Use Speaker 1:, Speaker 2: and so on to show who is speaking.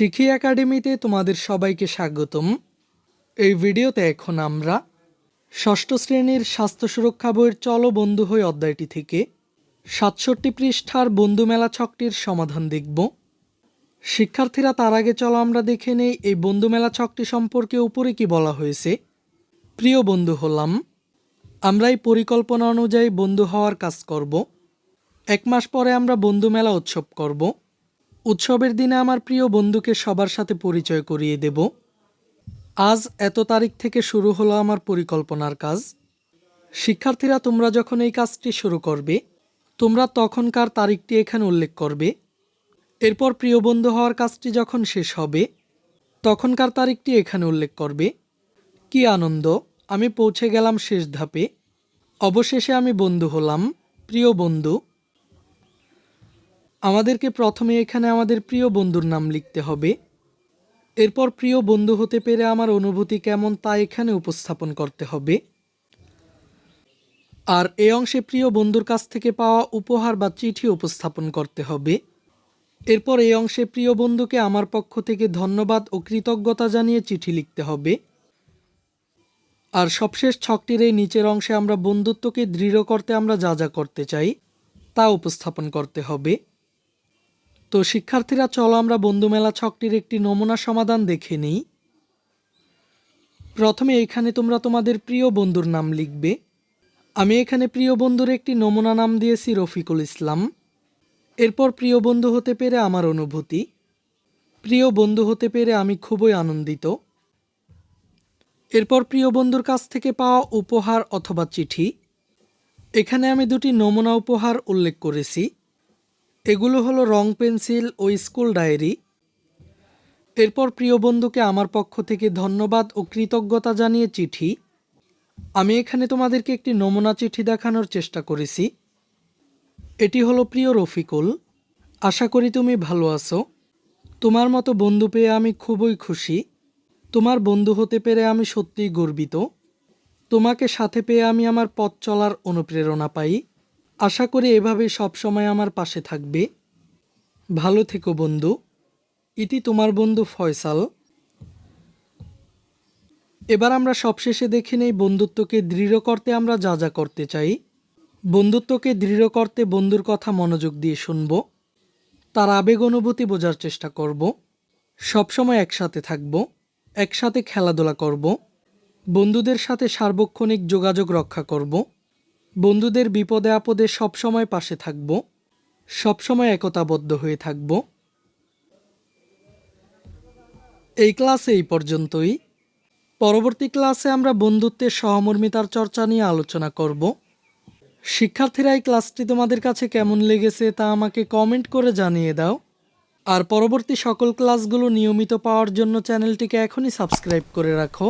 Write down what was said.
Speaker 1: শিখি একাডেমিতে তোমাদের সবাইকে স্বাগতম। এই ভিডিওতে এখন আমরা ষষ্ঠ শ্রেণীর স্বাস্থ্য সুরক্ষা বইয়ের চলো বন্ধু হই অধ্যায়টি থেকে ৬৭ পৃষ্ঠার বন্ধু মেলা ছকটির সমাধান দেখব। শিক্ষার্থীরা, তার আগে চলো আমরা দেখে নেই এই বন্ধু মেলা ছকটি সম্পর্কে উপরে কি বলা হয়েছে। প্রিয় বন্ধু হলাম, আমরা এই পরিকল্পনা অনুযায়ী বন্ধু হওয়ার কাজ করব। ১ মাস পরে আমরা বন্ধু মেলা উৎসব করব। উৎসবের দিনে আমার প্রিয় বন্ধুকে সবার সাথে পরিচয় করিয়ে দেব। আজ এত তারিখ থেকে শুরু হলো আমার পরিকল্পনার কাজ। শিক্ষার্থীরা, তোমরা যখন এই কাজটি শুরু করবে, তোমরা তখনকার তারিখটি এখানে উল্লেখ করবে। এরপর প্রিয় বন্ধু হওয়ার কাজটি যখন শেষ হবে, তখনকার তারিখটি এখানে উল্লেখ করবে। কি আনন্দ, আমি পৌঁছে গেলাম শেষ ধাপে। অবশেষে আমি বন্ধু হলাম, প্রিয় বন্ধু। আমাদেরকে প্রথমে এখানে আমাদের প্রিয় বন্ধুর নাম লিখতে হবে। এরপর প্রিয় বন্ধু হতে পেরে আমার অনুভূতি কেমন তা এখানে উপস্থাপন করতে হবে। আর এই অংশে প্রিয় বন্ধুর কাছ থেকে পাওয়া উপহার বা চিঠি উপস্থাপন করতে হবে। এরপর এই অংশে প্রিয় বন্ধুকে আমার পক্ষ থেকে ধন্যবাদ ও কৃতজ্ঞতা জানিয়ে চিঠি লিখতে হবে। আর সবশেষ ছকটির এই নিচের অংশে আমরা বন্ধুত্বকে দৃঢ় করতে আমরা যা যা করতে চাই তা উপস্থাপন করতে হবে। তো শিক্ষার্থীরা, চলো আমরা বন্ধু মেলা ছকটির একটি নমুনা সমাধান দেখে নিই। প্রথমে এখানে তোমরা তোমাদের প্রিয় বন্ধুর নাম লিখবে। আমি এখানে প্রিয় বন্ধুর একটি নমুনা নাম দিয়েছি রফিকুল ইসলাম। এরপর প্রিয় বন্ধু হতে পেরে আমার অনুভূতি। প্রিয় বন্ধু হতে পেরে আমি খুবই আনন্দিত। এরপর প্রিয় বন্ধুর কাছ থেকে পাওয়া উপহার অথবা চিঠি। এখানে আমি দুটি নমুনা উপহার উল্লেখ করেছি। এগুলো হলো রং পেন্সিল ও স্কুল ডায়েরি। এরপর প্রিয় বন্ধুকে আমার পক্ষ থেকে ধন্যবাদ ও কৃতজ্ঞতা জানিয়ে চিঠি। আমি এখানে তোমাদেরকে একটি নমুনা চিঠি দেখানোর চেষ্টা করেছি। এটি হলো প্রিয় রফিকুল, আশা করি তুমি ভালো আছো। তোমার মতো বন্ধু পেয়ে আমি খুবই খুশি। তোমার বন্ধু হতে পেরে আমি সত্যিই গর্বিত। তোমাকে সাথে পেয়ে আমি আমার পথ চলার অনুপ্রেরণা পাই। আশা করি এভাবেই সবসময় আমার পাশে থাকবে। ভালো থেকো বন্ধু। ইতি তোমার বন্ধু ফয়সাল। এবার আমরা সবশেষে দেখে নেই বন্ধুত্বকে দৃঢ় করতে আমরা যা যা করতে চাই। বন্ধুত্বকে দৃঢ় করতে বন্ধুর কথা মনোযোগ দিয়ে শুনব, তার আবেগ অনুভূতি বোঝার চেষ্টা করব, সবসময় একসাথে থাকব, একসাথে খেলাধুলা করব, বন্ধুদের সাথে সার্বক্ষণিক যোগাযোগ রক্ষা করব, বন্ধুদের বিপদে আপদে সবসময় পাশে থাকব, সবসময় একতাবদ্ধ হয়ে থাকব। এই ক্লাসে এই পর্যন্তই। পরবর্তী ক্লাসে আমরা বন্ধুত্বের সহমর্মিতার চর্চা নিয়ে আলোচনা করব। শিক্ষার্থীরা, এই ক্লাসটি তোমাদের কাছে কেমন লেগেছে তা আমাকে কমেন্ট করে জানিয়ে দাও। আর পরবর্তী সকল ক্লাসগুলো নিয়মিত পাওয়ার জন্য চ্যানেলটিকে এখনই সাবস্ক্রাইব করে রাখো।